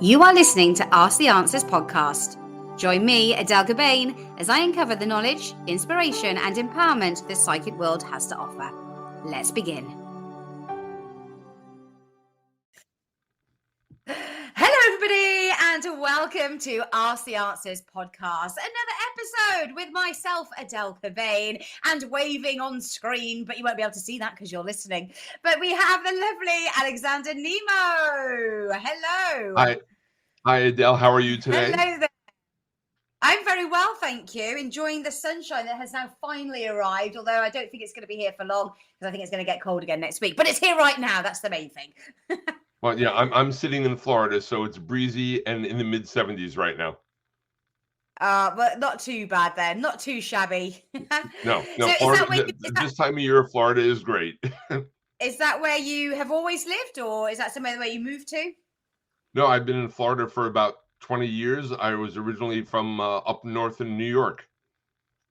You are listening to Ask the Answers podcast. Join me, Adele, as I uncover the knowledge, inspiration, and empowerment the psychic world has to offer. Let's begin. Hello, everybody, and welcome to Ask the Answers podcast. Another episode with myself, Adele, and waving on screen, but you won't be able to see that because you're listening. But we have the lovely Alexander Nemo. Hello. Hi, Adele. How are you today? Hello there. I'm very well, thank you. Enjoying the sunshine that has now finally arrived, although I don't think it's going to be here for long because I think it's going to get cold again next week. But it's here right now. That's the main thing. Well, yeah, I'm sitting in Florida, so it's breezy and in the mid-70s right now. But not too bad then. Not too shabby. No, So Florida, this time of year, Florida is great. Is that where you have always lived, or is that somewhere where you moved to? No, I've been in Florida for about 20 years. I was originally from up north in New York.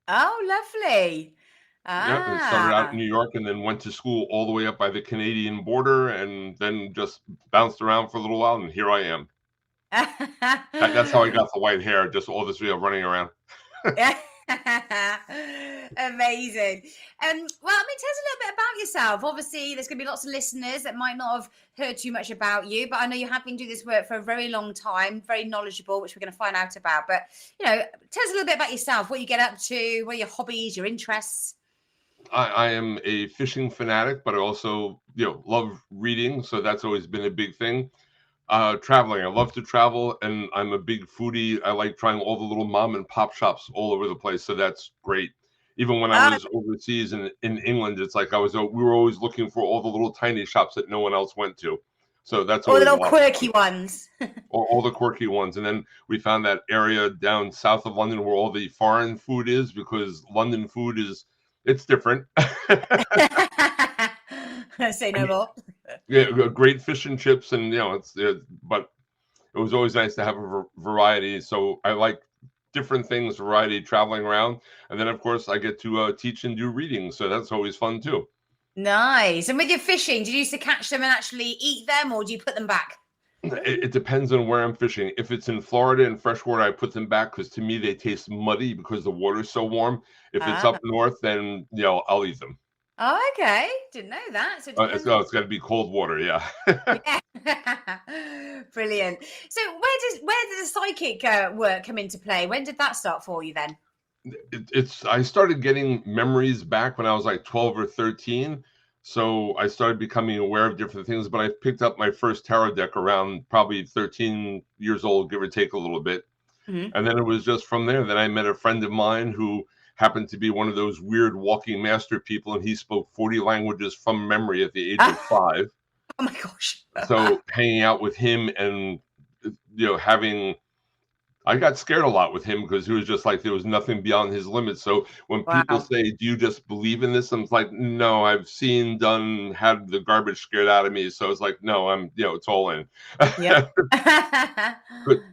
Oh, lovely. Yeah, I started out in Ah. New York and then went to school all the way up by the Canadian border and then just bounced around for a little while, and here I am. That's how I got the white hair, just all this running around. Amazing. Well, I mean, tell us a little bit about yourself. Obviously, there's going to be lots of listeners that might not have heard too much about you, but I know you have been doing this work for a very long time, very knowledgeable, which we're going to find out about. But, tell us a little bit about yourself, what you get up to, what are your hobbies, your interests? I am a fishing fanatic, but I also, love reading. So that's always been a big thing. Traveling. I love to travel, and I'm a big foodie. I like trying all the little mom and pop shops all over the place. So that's great. Even when I was overseas in England, it's like we were always looking for all the little tiny shops that no one else went to. So that's all the always little quirky ones. all the quirky ones. And then we found that area down south of London where all the foreign food is, because London food it's different. Say no more. Yeah, great fish and chips, and but it was always nice to have a variety. So I like different things, variety, traveling around, and then of course I get to teach and do readings, so that's always fun too. Nice. And with your fishing, do you used to catch them and actually eat them, or do you put them back? It depends on where I'm fishing. If it's in Florida and freshwater, I put them back because to me they taste muddy because the water's so warm. If it's up north, then I'll eat them. Oh, okay. Didn't know that. So It's got to be cold water, yeah. Yeah. Brilliant. So where did the psychic work come into play? When did that start for you then? I started getting memories back when I was like 12 or 13. So I started becoming aware of different things, but I picked up my first tarot deck around probably 13 years old, give or take a little bit. Mm-hmm. And then it was just from there that I met a friend of mine who happened to be one of those weird walking master people, and he spoke 40 languages from memory at the age of 5. Oh my gosh. So hanging out with him and I got scared a lot with him because he was just like there was nothing beyond his limits. So when people say, "Do you just believe in this?" I'm like, "No, I've seen, done, had the garbage scared out of me." So it's like, "No, it's all in." Yeah.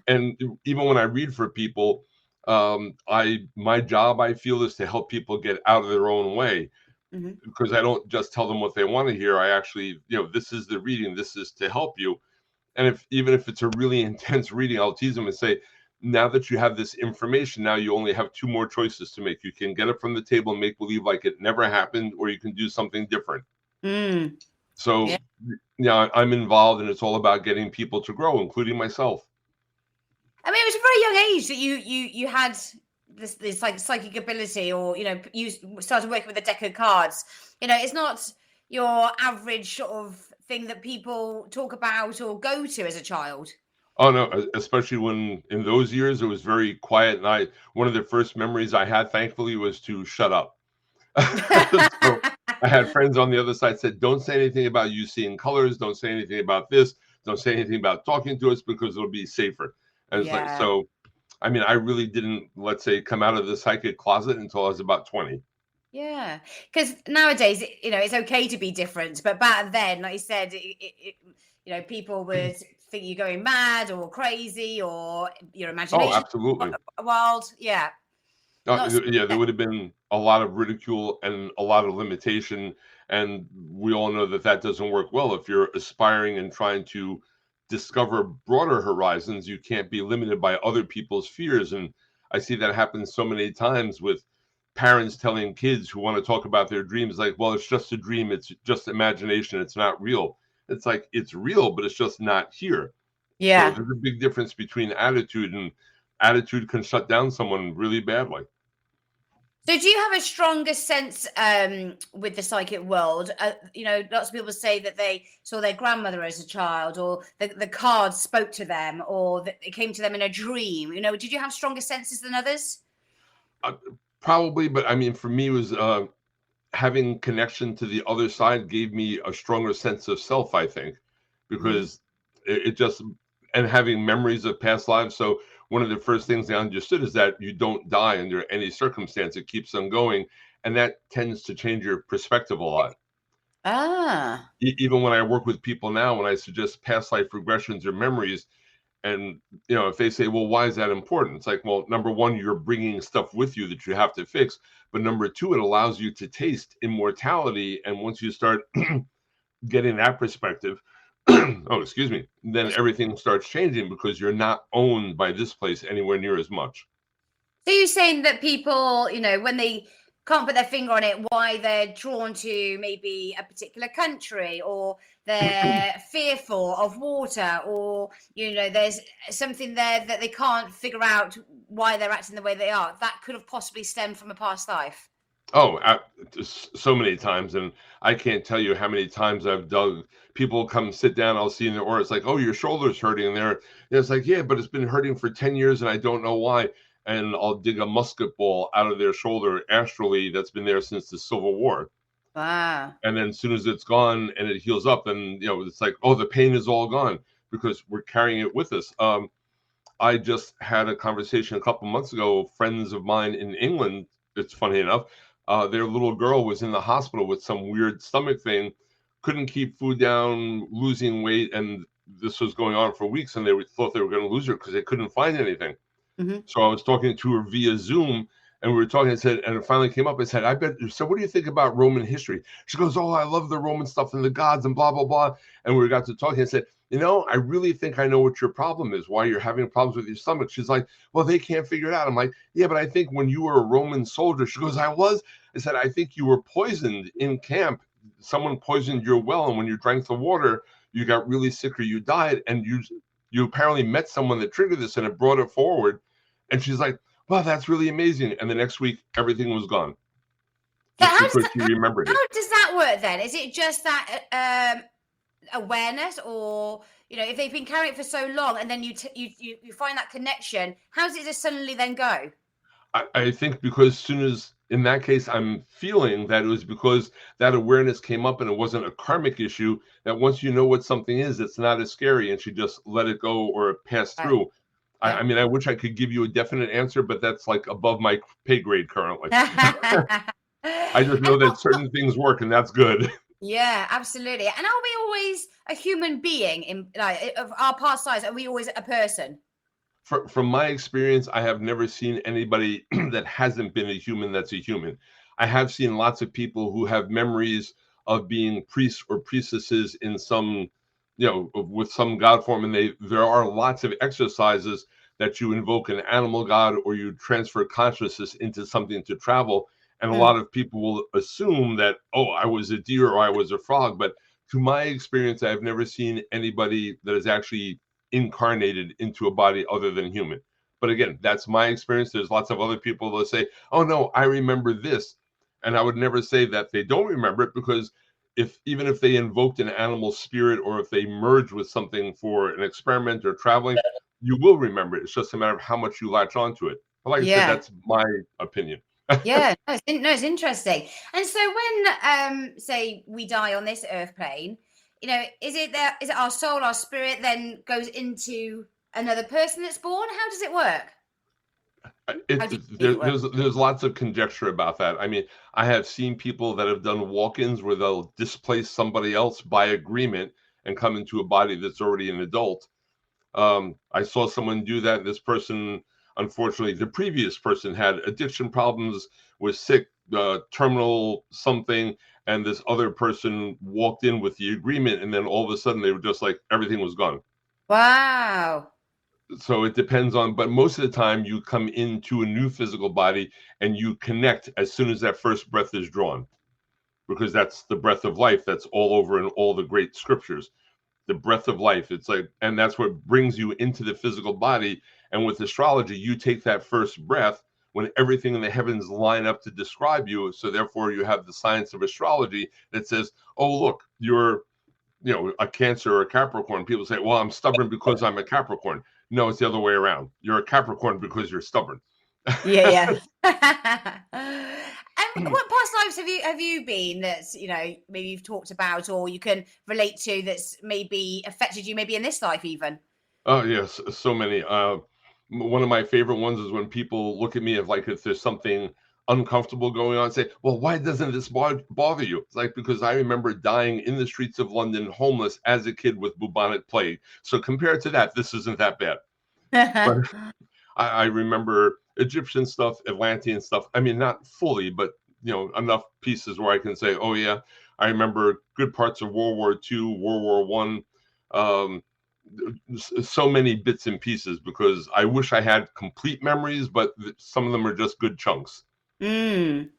And even when I read for people, my job, I feel, is to help people get out of their own way. Mm-hmm. Because I don't just tell them what they want to hear. I actually, this is the reading. This is to help you. And even if it's a really intense reading, I'll tease them and say, now that you have this information, now you only have 2 more choices to make. You can get up from the table and make believe like it never happened, or you can do something different. So, I'm involved, and it's all about getting people to grow, including myself. I mean, it was a very young age that you had this like psychic ability, or you started working with a deck of cards. It's not your average sort of thing that people talk about or go to as a child. Oh no, especially when in those years it was very quiet, and one of the first memories I had, thankfully, was to shut up. So I had friends on the other side said, "Don't say anything about you seeing colors. Don't say anything about this. Don't say anything about talking to us because it'll be safer." And it's like, so, I mean, I really didn't, let's say, come out of the psychic closet until I was about 20. Yeah, because nowadays, it's okay to be different, but back then, like you said, people would think you're going mad or crazy, or your imagination. Oh, absolutely. Wild, yeah. There would have been a lot of ridicule and a lot of limitation, and we all know that doesn't work well if you're aspiring and trying to discover broader horizons, you can't be limited by other people's fears. And I see that happen so many times with parents telling kids who want to talk about their dreams, like, well, it's just a dream, it's just imagination, it's not real. It's like, it's real, but it's just not here. So Yeah. there's a big difference between attitude, and attitude can shut down someone really badly. So, do you have a stronger sense with the psychic world? Lots of people say that they saw their grandmother as a child, or the cards spoke to them, or that it came to them in a dream. Did you have stronger senses than others? Probably, but I mean, for me, it was having connection to the other side gave me a stronger sense of self, I think, Hmm. because it just, and having memories of past lives. So one of the first things I understood is that you don't die under any circumstance. It keeps on going. And that tends to change your perspective a lot. Ah. Even when I work with people now, when I suggest past life regressions or memories, and if they say, well, why is that important? It's like, well, number one, you're bringing stuff with you that you have to fix, but number two, it allows you to taste immortality. And once you start getting that perspective, oh, excuse me, then everything starts changing, because you're not owned by this place anywhere near as much. So you're saying that people, when they can't put their finger on it, why they're drawn to maybe a particular country, or they're fearful of water, or, there's something there that they can't figure out why they're acting the way they are. That could have possibly stemmed from a past life. Oh, so many times, and I can't tell you how many times I've dug. People come sit down, I'll see in their aura, it's like, oh, your shoulder's hurting, and it's like, yeah, but it's been hurting for 10 years, and I don't know why. And I'll dig a musket ball out of their shoulder astrally that's been there since the Civil War. Wow. And then as soon as it's gone and it heals up, then it's like, oh, the pain is all gone, because we're carrying it with us. I just had a conversation a couple months ago. Friends of mine in England, it's funny enough, their little girl was in the hospital with some weird stomach thing, couldn't keep food down, losing weight, and this was going on for weeks, and they thought they were going to lose her because they couldn't find anything. Hmm. So I was talking to her via Zoom, and we were talking. I said, and it finally came up. I said, So what do you think about Roman history? She goes, oh, I love the Roman stuff and the gods and blah, blah, blah. And we got to talking. I said, I really think I know what your problem is, why you're having problems with your stomach. She's like, well, they can't figure it out. I'm like, yeah, but I think when you were a Roman soldier, she goes, I was. I said, I think you were poisoned in camp. Someone poisoned your well, and when you drank the water, you got really sick or you died. And you apparently met someone that triggered this, and it brought it forward. And she's like, wow, that's really amazing. And the next week, everything was gone, So just because she remembered it. how does that work then? Is it just that awareness, or if they've been carrying it for so long, and then you find that connection, how does it just suddenly then go? I think because as soon as, in that case, I'm feeling that it was because that awareness came up and it wasn't a karmic issue, that once you know what something is, it's not as scary, and she just let it go or pass Right. through. Yeah. I mean, I wish I could give you a definite answer, but that's like above my pay grade currently. I just know that certain things work, and that's good. Yeah, absolutely. And are we always a human being in of our past lives? Are we always a person? From my experience, I have never seen anybody that hasn't been a human that's a human. I have seen lots of people who have memories of being priests or priestesses in some, with some god form, and there are lots of exercises that you invoke an animal god, or you transfer consciousness into something to travel. And a Mm. lot of people will assume that, oh, I was a deer or I was a frog. But to my experience, I've never seen anybody that is actually incarnated into a body other than human. But again, that's my experience. There's lots of other people that say, oh no, I remember this. And I would never say that they don't remember it, because even if they invoked an animal spirit, or if they merge with something for an experiment or traveling, you will remember it. It's just a matter of how much you latch onto it. But like I said, Yeah. that's my opinion. Yeah, no, it's interesting. And so when say we die on this earth plane, is it our soul, our spirit then goes into another person that's born? How does it work? How do you make it work? There's lots of conjecture about that. I mean, I have seen people that have done walk-ins where they'll displace somebody else by agreement and come into a body that's already an adult. I saw someone do that. This person, unfortunately, the previous person had addiction problems, was sick, terminal something, and this other person walked in with the agreement, and then all of a sudden they were just like, everything was gone. Wow. So it depends on, but most of the time you come into a new physical body and you connect as soon as that first breath is drawn, because that's the breath of life that's all over in all the great scriptures. The breath of life. It's like, and that's what brings you into the physical body. And with astrology, you take that first breath when everything in the heavens line up to describe you. So therefore, you have the science of astrology that says, "Oh, look, you're, a Cancer or a Capricorn." People say, "Well, I'm stubborn because I'm a Capricorn." No, it's the other way around. You're a Capricorn because you're stubborn. Yeah, yeah. And what past lives have you been that's, maybe you've talked about or you can relate to that's maybe affected you maybe in this life even? Oh yes, so many. One of my favorite ones is when people look at me if there's something uncomfortable going on, say, "Well, why doesn't this bother you?" It's like, because I remember dying in the streets of London, homeless as a kid with bubonic plague. So compared to that, this isn't that bad. But I remember Egyptian stuff, Atlantean stuff. I mean, not fully, but enough pieces where I can say, "Oh yeah, I remember good parts of World War II, World War One." Um, so many bits and pieces, because I wish I had complete memories, but some of them are just good chunks. Mm. And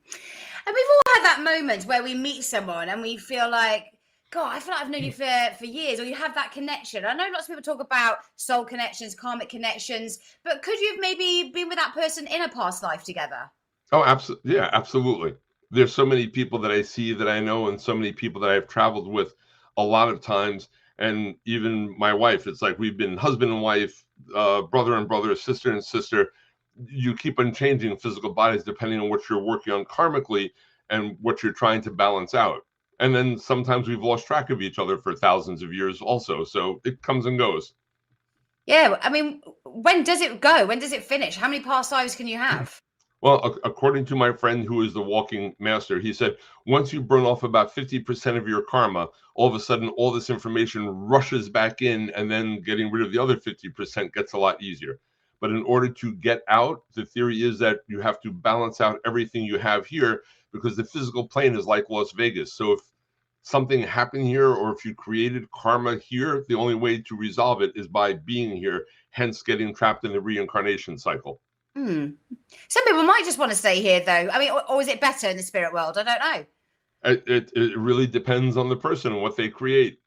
we've all had that moment where we meet someone and we feel like, God, I feel like I've known you for years, or you have that connection. I know lots of people talk about soul connections, karmic connections, but could you have maybe been with that person in a past life together? Oh, absolutely. Yeah, absolutely. There's so many people that I see that I know, and so many people that I've traveled with a lot of times. And even my wife, it's like we've been husband and wife, brother and brother, sister and sister. You keep on changing physical bodies depending on what you're working on karmically and what you're trying to balance out. And then sometimes we've lost track of each other for thousands of years also. So it comes and goes. Yeah, I mean, when does it go? When does it finish? How many past lives can you have? Well, according to my friend who is the walking master, he said once you burn off about 50% of your karma, all of a sudden all this information rushes back in, and then getting rid of the other 50% gets a lot easier. But in order to get out, the theory is that you have to balance out everything you have here, because the physical plane is like Las Vegas. So if something happened here, or if you created karma here, the only way to resolve it is by being here, hence getting trapped in the reincarnation cycle. Hmm. Some people might just want to stay here, though. I mean, or is it better in the spirit world? I don't know. It really depends on the person and what they create.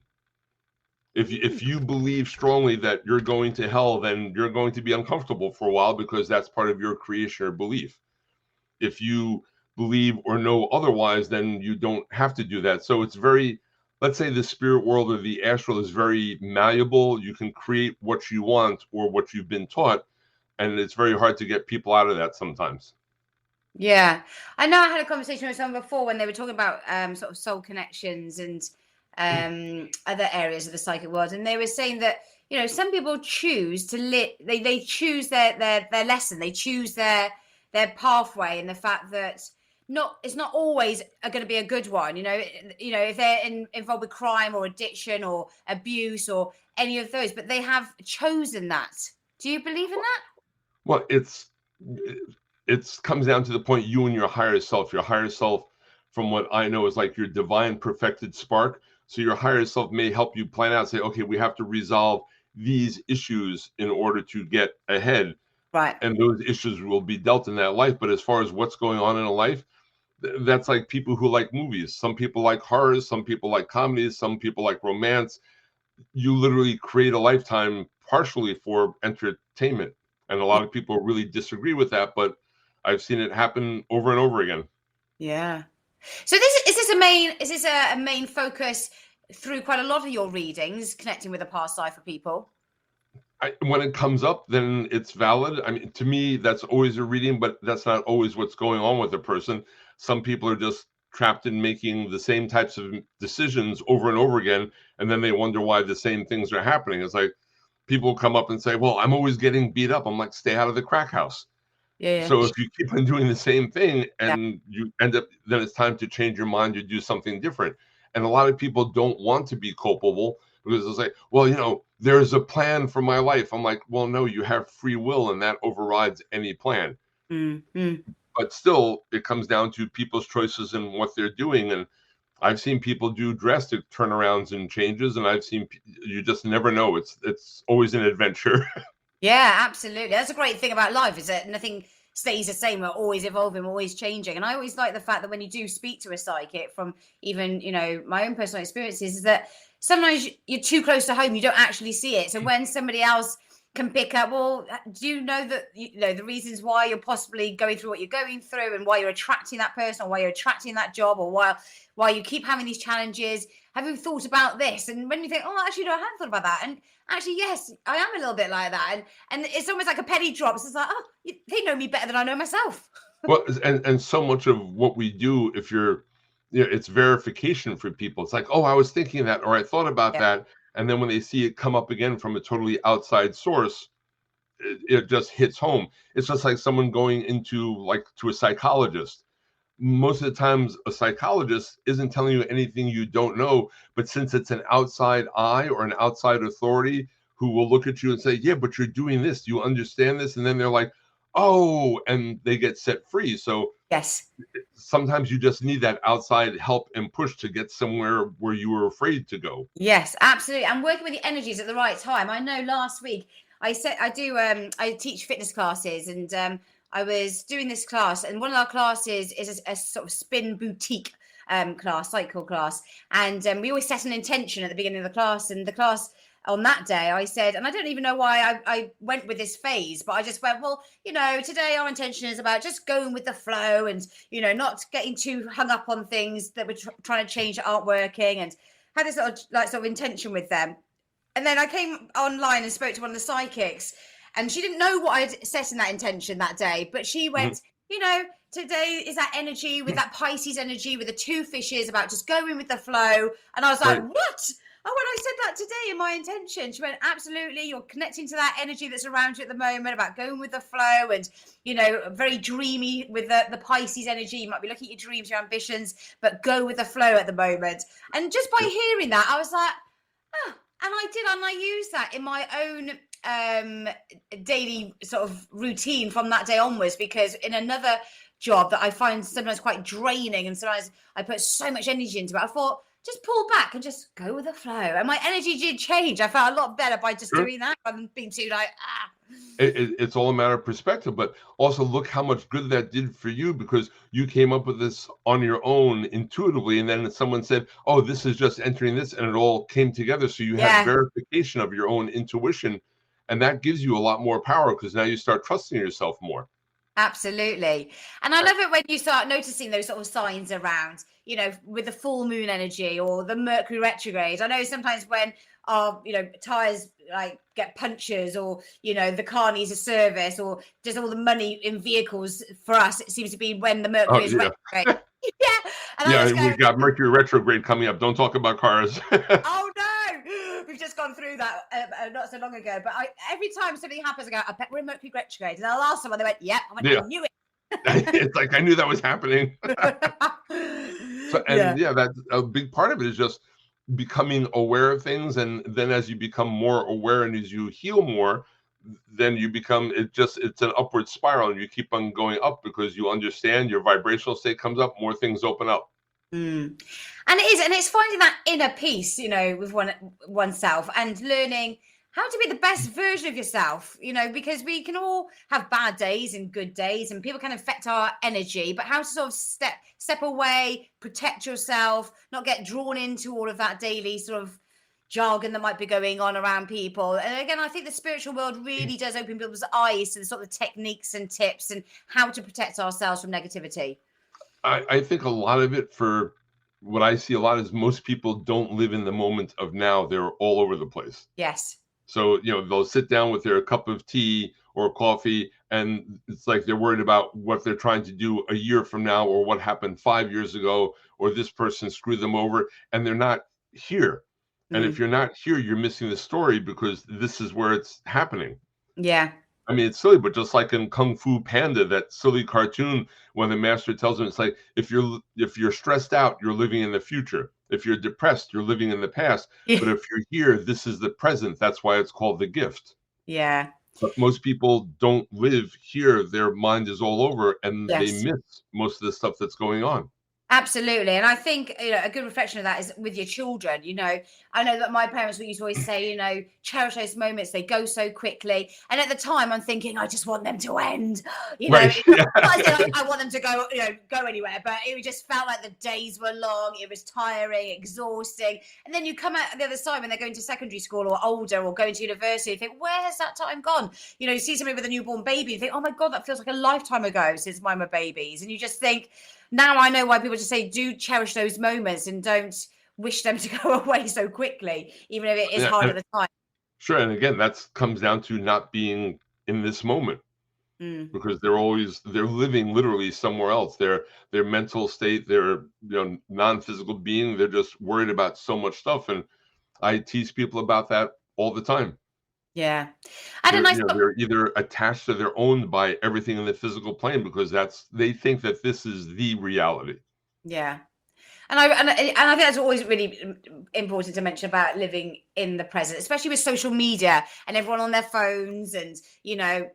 If you believe strongly that you're going to hell, then you're going to be uncomfortable for a while, because that's part of your creation or belief. If you believe or know otherwise, then you don't have to do that. So it's very, let's say the spirit world or the astral is very malleable. You can create what you want or what you've been taught, and it's very hard to get people out of that sometimes. Yeah, I know I had a conversation with someone before when they were talking about sort of soul connections and other areas of the psychic world, and they were saying that some people choose to they choose their lesson, they choose their pathway, and the fact that it's not always going to be a good one. If they're involved with crime or addiction or abuse or any of those, but they have chosen that. Do you believe in that? Well, it's comes down to the point, you and your higher self. Your higher self, from what I know, is like your divine perfected spark. So your higher self may help you plan out, say, okay, we have to resolve these issues in order to get ahead, Right. and those issues will be dealt in that life. But as far as what's going on in a life, that's like people who like movies. Some people like horrors, some people like comedies, some people like romance. You literally create a lifetime partially for entertainment. And a lot of people really disagree with that, but I've seen it happen over and over again. Yeah. So is this a main focus through quite a lot of your readings, connecting with a past life for people? When it comes up, then it's valid. I mean, to me, that's always a reading, but that's not always what's going on with a person. Some people are just trapped in making the same types of decisions over and over again, and then they wonder why the same things are happening. It's like people come up and say, "Well, I'm always getting beat up." I'm like, "Stay out of the crack house." Yeah, So if you keep on doing the same thing yeah, and you end up, then it's time to change your mind to do something different. And a lot of people don't want to be culpable, because it's like, well, there's a plan for my life. I'm like, well, no, you have free will, and that overrides any plan. mm, mm. But still, it comes down to people's choices and what they're doing. And I've seen people do drastic turnarounds and changes, and I've seen you just never know. It's always an adventure. Yeah, absolutely. That's a great thing about life, is that nothing stays the same. We're always evolving, we're always changing. And I always like the fact that when you do speak to a psychic, from even, my own personal experiences, is that sometimes you're too close to home, you don't actually see it. So when somebody else can pick up, well, do you know that, the reasons why you're possibly going through what you're going through, and why you're attracting that person, or why you're attracting that job, or why you keep having these challenges? Have you thought about this? And when you think, oh, actually, no, I hadn't thought about that. And actually, yes, I am a little bit like that. And it's almost like a penny drops. It's like, oh, they know me better than I know myself. Well, and so much of what we do, if you're, it's verification for people. It's like, oh, I was thinking that, or I thought about Yeah. that, and then when they see it come up again from a totally outside source, it just hits home. It's just like someone going into, like, to a psychologist. Most of the times a psychologist isn't telling you anything you don't know, but since it's an outside eye or an outside authority who will look at you and say, yeah, but you're doing this, do you understand this? And then they're like, oh, and they get set free. So Yes. sometimes you just need that outside help and push to get somewhere where you were afraid to go. Yes, absolutely. And working with the energies at the right time. I know last week I said I teach fitness classes, and I was doing this class, and one of our classes is a sort of spin boutique class, cycle class. And we always set an intention at the beginning of the class. And the class on that day, I said, and I don't even know why I went with this phase, but I just went, well, today our intention is about just going with the flow, and, not getting too hung up on things that we're trying to change that aren't working, and had this sort of intention with them. And then I came online and spoke to one of the psychics, and she didn't know what I'd set in that intention that day, but she went, today is that energy, with that Pisces energy, with the two fishes, about just going with the flow. And I was like, Right. what? Oh, when I said that today in my intention, she went, absolutely, you're connecting to that energy that's around you at the moment, about going with the flow, and, very dreamy with the Pisces energy. You might be looking at your dreams, your ambitions, but go with the flow at the moment. And just by hearing that, I was like, oh, and I did, and I used that in my own daily sort of routine from that day onwards, because in another job that I find sometimes quite draining, and sometimes I put so much energy into it, I thought, just pull back and just go with the flow. And my energy did change. I felt a lot better by just Sure. doing that, rather than being too like, It's all a matter of perspective, but also look how much good that did for you, because you came up with this on your own intuitively, and then someone said, oh, this is just entering this, and it all came together. So you had yeah. verification of your own intuition, and that gives you a lot more power, because now you start trusting yourself more. Absolutely. And I love it when you start noticing those sort of signs around, with the full moon energy or the Mercury retrograde. I know sometimes when our, tires like get punctures, or, the car needs a service, or just all the money in vehicles, for us, it seems to be when the Oh, Mercury is yeah. retrograde. Yeah. And I Yeah, just we've go, got Mercury retrograde coming up. Don't talk about cars. oh no, we've just gone through that not so long ago. But every time something happens, I go, I bet we're in Mercury retrograde. And the last one, they went, yep. I went, Yeah. I knew it. It's like I knew that was happening. So, Yeah. and yeah, that's a big part of it, is just becoming aware of things. And then as you become more aware and as you heal more, then you become, it's an upward spiral, and you keep on going up because you understand your vibrational state comes up, more things open up. Mm. And it is, and it's finding that inner peace, with oneself, and learning how to be the best version of yourself, because we can all have bad days and good days, and people can affect our energy, but how to sort of step away, protect yourself, not get drawn into all of that daily sort of jargon that might be going on around people. And again, I think the spiritual world really does open people's eyes to the sort of techniques and tips and how to protect ourselves from negativity. I think a lot of it, for what I see a lot, is most people don't live in the moment of now. They're all over the place. Yes. So, they'll sit down with their cup of tea or coffee, and it's like they're worried about what they're trying to do a year from now, or what happened 5 years ago, or this person screwed them over, and they're not here. And if Mm. you're not here, you're missing the story, because this is where it's happening. Yeah. I mean, it's silly, but just like in Kung Fu Panda, that silly cartoon, when the master tells him, it's like, if you're stressed out, you're living in the future. If you're depressed, you're living in the past. Yeah. But if you're here, this is the present. That's why it's called the gift. Yeah. But most people don't live here. Their mind is all over, and they Yes. miss most of the stuff that's going on. Absolutely. And I think, a good reflection of that is with your children. I know that my parents used to always say, cherish those moments. They go so quickly. And at the time, I'm thinking, I just want them to end. Right. It's Yeah. not as in I want them to go anywhere, but it just felt like the days were long. It was tiring, exhausting. And then you come out the other side when they're going to secondary school or older or going to university. You think, where has that time gone? You see somebody with a newborn baby, you think, oh my God, that feels like a lifetime ago since mine were babies. And you just think, now I know why people just say, do cherish those moments and don't wish them to go away so quickly, even if it is hard at the time. Sure. And again, that comes down to not being in this moment, because they're living literally somewhere else. Their mental state, their non-physical being, they're just worried about so much stuff. And I tease people about that all the time. Yeah. They're either attached or they're owned by everything in the physical plane because they think that this is the reality. Yeah. And I think that's always really important to mention about living in the present, especially with social media and everyone on their phones and,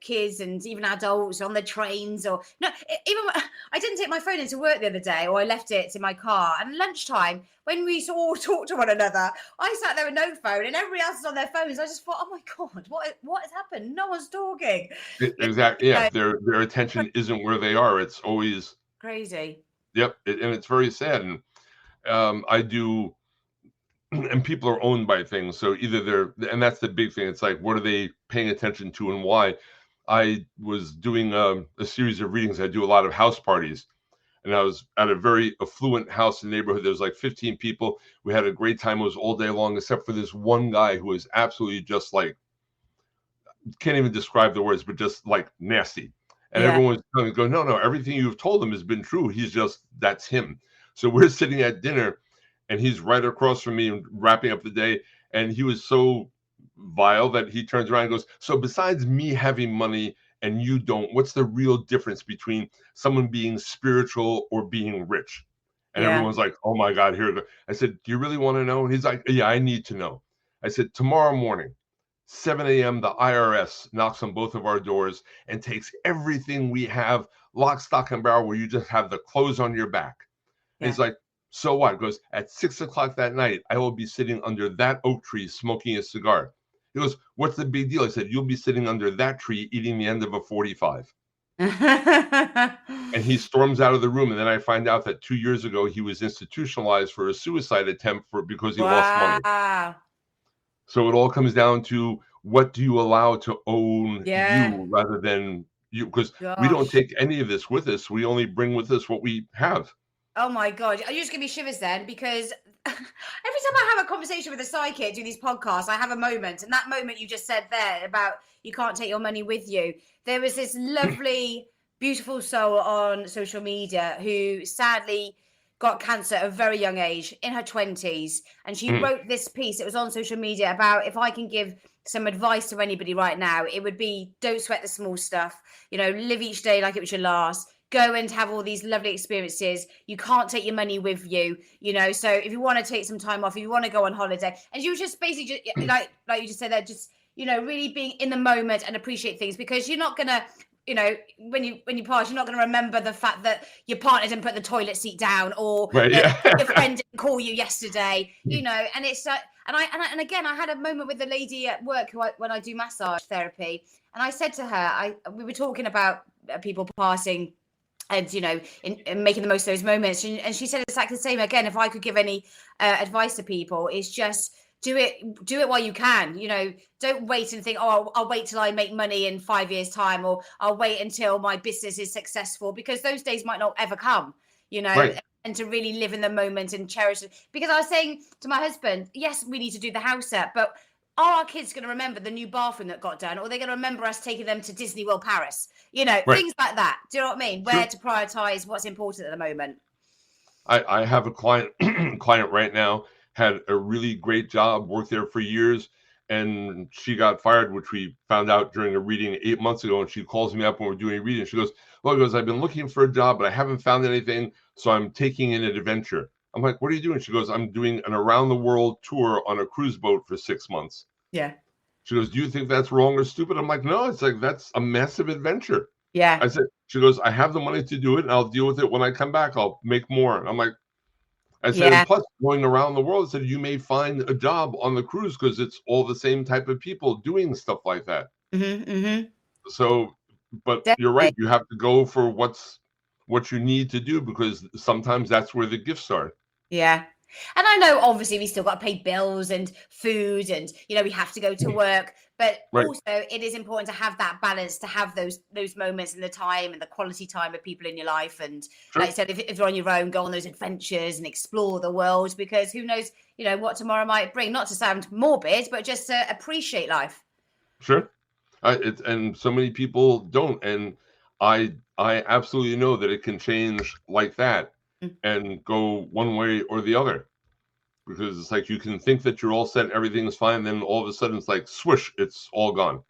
kids and even adults on the trains even I didn't take my phone into work the other day, or I left it in my car. And lunchtime, when we all talked to one another, I sat there with no phone and everybody else is on their phones. I just thought, oh my God, what has happened? No one's talking. Exactly. Yeah. Their attention isn't where they are. It's always crazy. Yep. And it's very sad. And I do, and people are owned by things. So either and that's the big thing. It's like, what are they paying attention to and why? I was doing a series of readings. I do a lot of house parties, and I was at a very affluent house in the neighborhood. There was like 15 people. We had a great time. It was all day long, except for this one guy who was absolutely just like, can't even describe the words, but just like nasty. And everyone was telling me, go, no, everything you've told him has been true. That's him. So we're sitting at dinner and he's right across from me and wrapping up the day. And he was so vile that he turns around and goes, so besides me having money and you don't, what's the real difference between someone being spiritual or being rich? And everyone's like, oh my God, here. I said, do you really want to know? And he's like, yeah, I need to know. I said, tomorrow morning, 7 a.m., the IRS knocks on both of our doors and takes everything we have, lock, stock, and barrel, where you just have the clothes on your back. And he's like, so what? He goes, at 6 o'clock that night, I will be sitting under that oak tree smoking a cigar. He goes, what's the big deal? I said, you'll be sitting under that tree eating the end of a 45. And he storms out of the room. And then I find out that 2 years ago, he was institutionalized for a suicide attempt because he lost money. So it all comes down to, what do you allow to own you rather than you? Because we don't take any of this with us. We only bring with us what we have. Oh my God. Are you just giving me shivers then? Because every time I have a conversation with a psychic, do these podcasts, I have a moment. And that moment you just said there about you can't take your money with you. There was this lovely, beautiful soul on social media who sadly got cancer at a very young age, in her 20s. And she wrote this piece. It was on social media about, if I can give some advice to anybody right now, it would be, don't sweat the small stuff. Live each day like it was your last. Go and have all these lovely experiences. You can't take your money with you, so if you want to take some time off, if you want to go on holiday, and you just basically just, like you just said that, just, really being in the moment and appreciate things, because you're not going to, when you pass, you're not going to remember the fact that your partner didn't put the toilet seat down, or your friend didn't call you yesterday, and it's and again, I had a moment with the lady at work when I do massage therapy, and I said to her, we were talking about people passing, and in making the most of those moments, and she said exactly the same. Again, if I could give any advice to people, it's just do it while you can. Don't wait and think, oh, I'll wait till I make money in 5 years time, or I'll wait until my business is successful, because those days might not ever come. Right. And to really live in the moment and cherish it. Because I was saying to my husband, yes, we need to do the house up, but are our kids going to remember the new bathroom that got done, or are they going to remember us taking them to Disney World Paris? Things like that. Do you know what I mean? Where to prioritize what's important at the moment. I have a client right now, had a really great job, worked there for years, and she got fired, which we found out during a reading 8 months ago. And she calls me up when we're doing a reading. She goes, I've been looking for a job, but I haven't found anything, so I'm taking in an adventure. I'm like, what are you doing? She goes, I'm doing an around the world tour on a cruise boat for 6 months. Yeah. She goes, do you think that's wrong or stupid? I'm like, no, it's like, that's a massive adventure. Yeah. I said, she goes, I have the money to do it, and I'll deal with it when I come back. I'll make more. And I'm like, I said, and Yeah. plus going around the world, I said, you may find a job on the cruise because it's all the same type of people doing stuff like that. Mm-hmm. So, but you're right. Definitely. You have to go for what you need to do, because sometimes that's where the gifts are. Yeah. And I know obviously we still got to pay bills and food and we have to go to work, but Right. also it is important to have that balance, to have those moments and the time and the quality time with people in your life. And like I Sure. said, if you're on your own, go on those adventures and explore the world, because who knows, what tomorrow might bring. Not to sound morbid, but just to appreciate life. Sure. And so many people don't. And I absolutely know that it can change like that Mm. and go one way or the other. Because it's like you can think that you're all set, everything's fine, then all of a sudden it's like swoosh, it's all gone.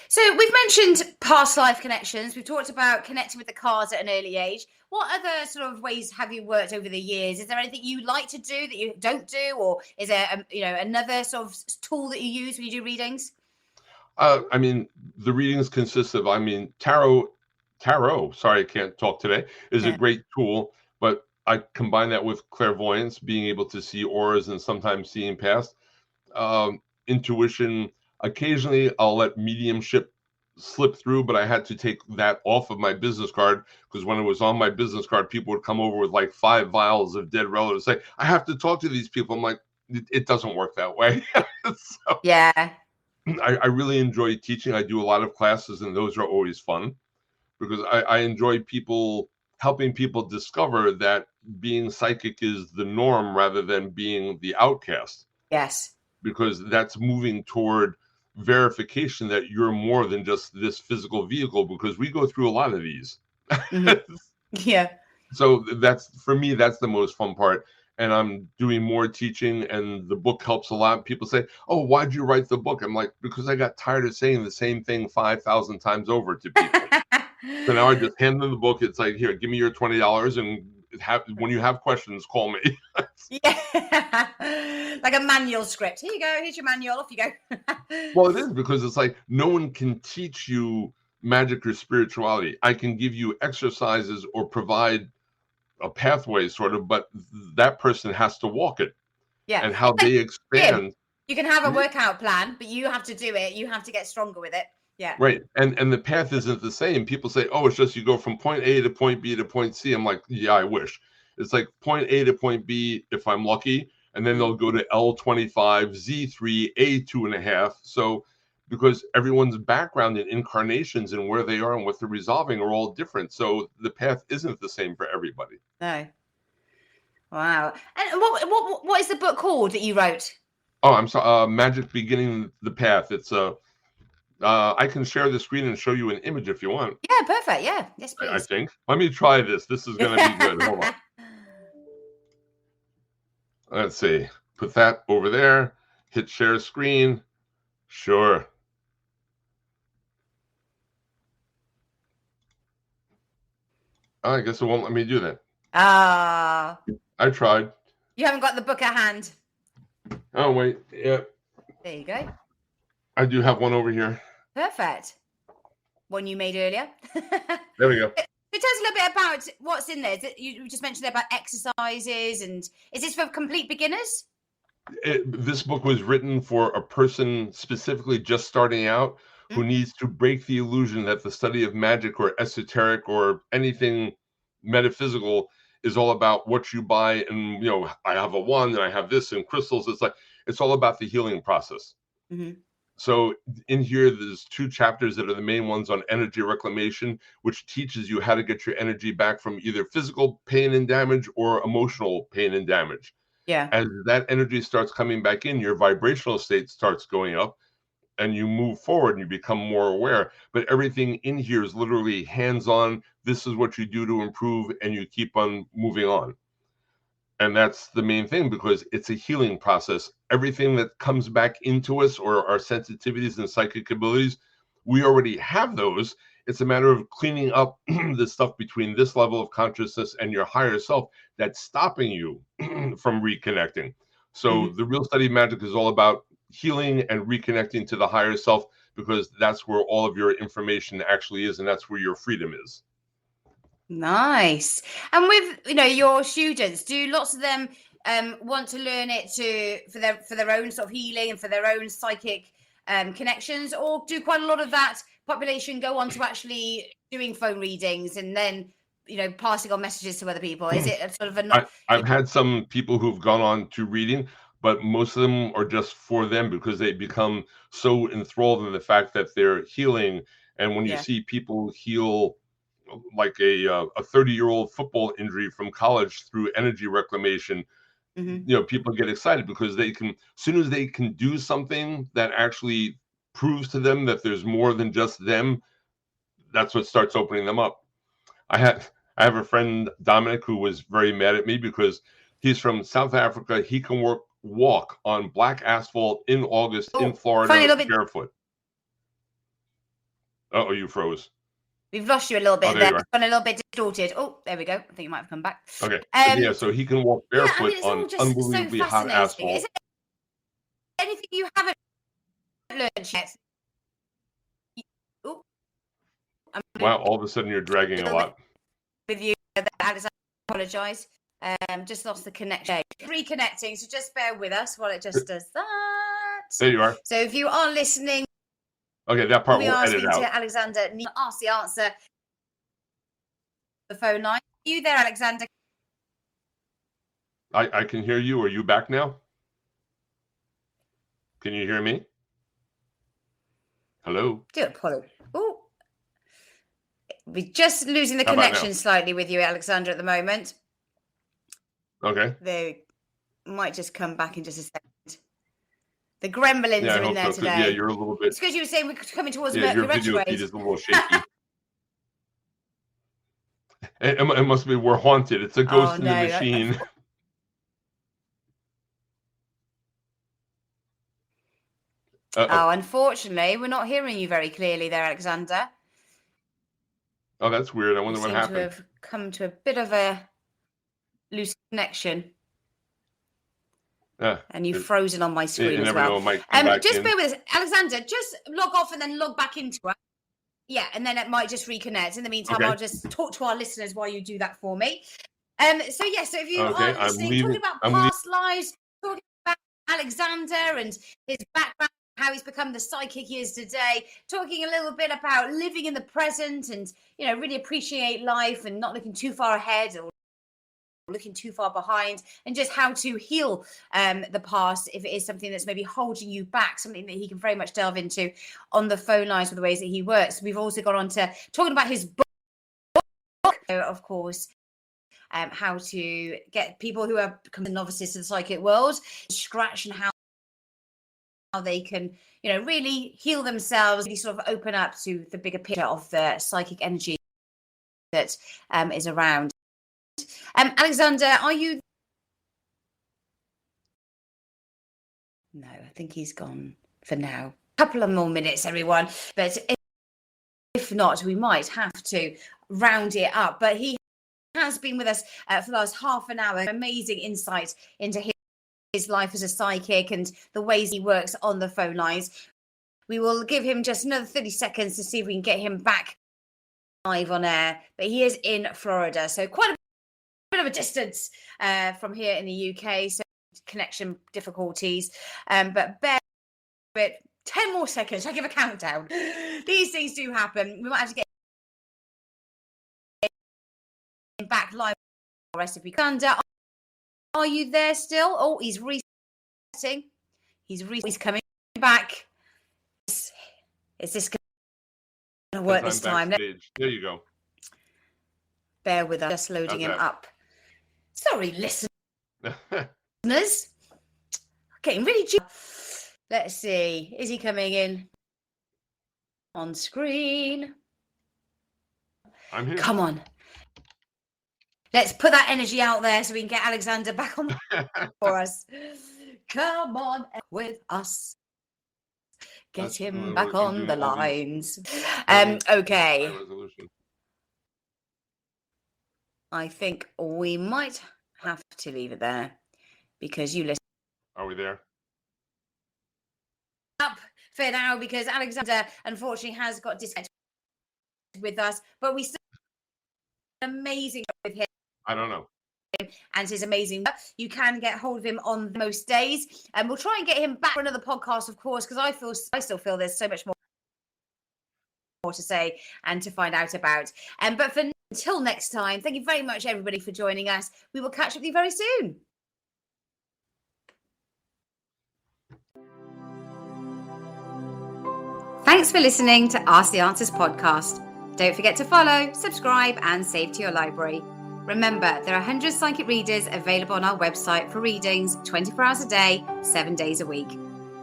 So we've mentioned past life connections. We've talked about connecting with the cards at an early age. What other sort of ways have you worked over the years? Is there anything you like to do that you don't do, or is there another sort of tool that you use when you do readings? I mean, the readings consist of, I mean, tarot, sorry, I can't talk today, is a Yeah. great tool, but I combine that with clairvoyance, being able to see auras and sometimes seeing past. Intuition, occasionally I'll let mediumship slip through, but I had to take that off of my business card, because when it was on my business card, people would come over with like 5 vials of dead relatives, say, I have to talk to these people. I'm like, it doesn't work that way. So Yeah. I really enjoy teaching. I do a lot of classes, and those are always fun, because I enjoy helping people discover that being psychic is the norm rather than being the outcast, Yes. because that's moving toward verification that you're more than just this physical vehicle, because we go through a lot of these. Hmm. Yeah. So that's, for me, that's the most fun part. And I'm doing more teaching, and the book helps a lot. People say, oh, why'd you write the book? I'm like, because I got tired of saying the same thing 5,000 times over to people. So now I just hand them the book. It's like, here, give me your $20, and when you have questions, call me. Yeah. Like a manual script. Here you go. Here's your manual. Off you go. Well, it is, because it's like no one can teach you magic or spirituality. I can give you exercises or provide a pathway, sort of, but that person has to walk it, Yeah. and how It's like they gym. expand. You can have a workout plan, but you have to do it. You have to get stronger with it. Yeah. Right. And the path isn't the same. People say, oh, it's just you go from point A to point B to point C. I'm like, yeah, I wish. It's like point A to point B if I'm lucky. And then they'll go to L25, Z3, A2.5. So, because everyone's background and incarnations and where they are and what they're resolving are all different. So the path isn't the same for everybody. No. Wow. And what is the book called that you wrote? Oh, I'm sorry. Magic Beginning the Path. It's I can share the screen and show you an image if you want. Yeah, perfect. Yeah. Yes, I please. think. Let me try this. This is going to be good. Hold on. Let's see. Put that over there. Hit share screen. Sure. Oh, I guess it won't let me do that. Ah, I tried. you haven't got the book at hand. Oh, wait. Yeah, There you go. I do have one over here. Perfect. One you made earlier. There we go. So tell us a little bit about what's in there. You just mentioned about exercises, and is this for complete beginners? This book was written for a person specifically just starting out, who needs to break the illusion that the study of magic or esoteric or anything metaphysical is all about what you buy. And, I have a wand and I have this and crystals. It's like, it's all about the healing process. Mm-hmm. So in here, there's 2 chapters that are the main ones on energy reclamation, which teaches you how to get your energy back from either physical pain and damage or emotional pain and damage. Yeah. As that energy starts coming back in, your vibrational state starts going up, and you move forward and you become more aware. But everything in here is literally hands-on. This is what you do to improve, and you keep on moving on. And that's the main thing, because it's a healing process. Everything that comes back into us, or our sensitivities and psychic abilities, we already have those. It's a matter of cleaning up the stuff between this level of consciousness and your higher self that's stopping you from reconnecting. So Mm-hmm. the real study of magic is all about healing and reconnecting to the higher self, because that's where all of your information actually is, and that's where your freedom is. Nice. And with your students, do lots of them want to learn it for their own sort of healing and for their own psychic connections, or do quite a lot of that population go on to actually doing phone readings and then passing on messages to other people? Is it a sort of I've had some people who've gone on to reading, but most of them are just for them because they become so enthralled in the fact that they're healing. And when you see people heal like a 30-year-old football injury from college through energy reclamation, people get excited because they can, as soon as they can do something that actually proves to them that there's more than just them, that's what starts opening them up. I have a friend, Dominic, who was very mad at me because he's from South Africa. He can walk on black asphalt in August in Florida barefoot. Oh, you froze. We've lost you a little bit there. It's gone a little bit distorted. Oh, there we go. I think you might have come back. Okay. So he can walk barefoot on unbelievably hot asphalt. Is there anything you haven't learned yet? Wow, all of a sudden you're dragging a lot. With you, Alex, I apologise. Just lost the connection. Reconnecting, so just bear with us while it just does that. There you are. So if you are listening, okay, that part we'll edit out. To Alexander Nemo, ask the answer. The phone line. Are you there, Alexander? I can hear you. Are you back now? Can you hear me? Hello? Do it, Paulo. Oh, we're just losing the connection slightly with you, Alexander, at the moment. Okay. They might just come back in just a second. The gremlins are in there today. Yeah, you're a little bit. It's because you were saying we're coming towards Mercury retrograde. Your video feed is a little shaky. It must be we're haunted. It's a ghost in the machine. Unfortunately, we're not hearing you very clearly there, Alexander. Oh, that's weird. I wonder what happened. We seem to have come to a bit of a loose connection. And you've frozen on my screen as well. Just bear with us. Alexander, just log off and then log back into it. Yeah, and then it might just reconnect. In the meantime, I'll just talk to our listeners while you do that for me. So if you are listening, talking about past lives, talking about Alexander and his background, how he's become the psychic he is today, talking a little bit about living in the present and, really appreciate life and not looking too far ahead or looking too far behind, and just how to heal the past if it is something that's maybe holding you back, something that he can very much delve into on the phone lines with the ways that he works. We've also got on to talking about his book, of course, how to get people who are becoming novices to the psychic world scratch and how they can, really heal themselves, really sort of open up to the bigger picture of the psychic energy that is around. Alexander, are you? No, I think he's gone for now. A couple of more minutes, everyone. But if not, we might have to round it up. But he has been with us for the last half an hour. Amazing insight into his life as a psychic and the ways he works on the phone lines. We will give him just another 30 seconds to see if we can get him back live on air. But he is in Florida, so quite a bit of a distance from here in the UK, so connection difficulties. But bear with it. 10 more seconds. I give a countdown. These things do happen. We might have to get him back live for the rest of the week. Are you there still? Oh, he's resetting. He's coming back. Is this going to work this time? There you go. Bear with us. Just loading him up. Sorry, listeners. Getting really juicy. Let's see. Is he coming in on screen? I'm here. Come on. Let's put that energy out there so we can get Alexander back on for us. Come on with us. Get him back on the lines. Okay. I think we might have to leave it there because you listen. Are we there? for now because Alexander unfortunately has got disconnected with us, but we still have an amazing show with him. I don't know. And his amazing work. You can get hold of him on most days, and we'll try and get him back for another podcast, of course, because I still feel there's so much more to say and to find out about. But until next time, thank you very much, everybody, for joining us. We will catch up with you very soon. Thanks for listening to Ask the Answers podcast. Don't forget to follow, subscribe, and save to your library. Remember, there are 100 psychic readers available on our website for readings 24 hours a day, 7 days a week.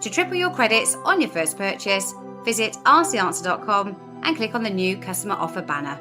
To triple your credits on your first purchase, visit asktheanswer.com and click on the new customer offer banner.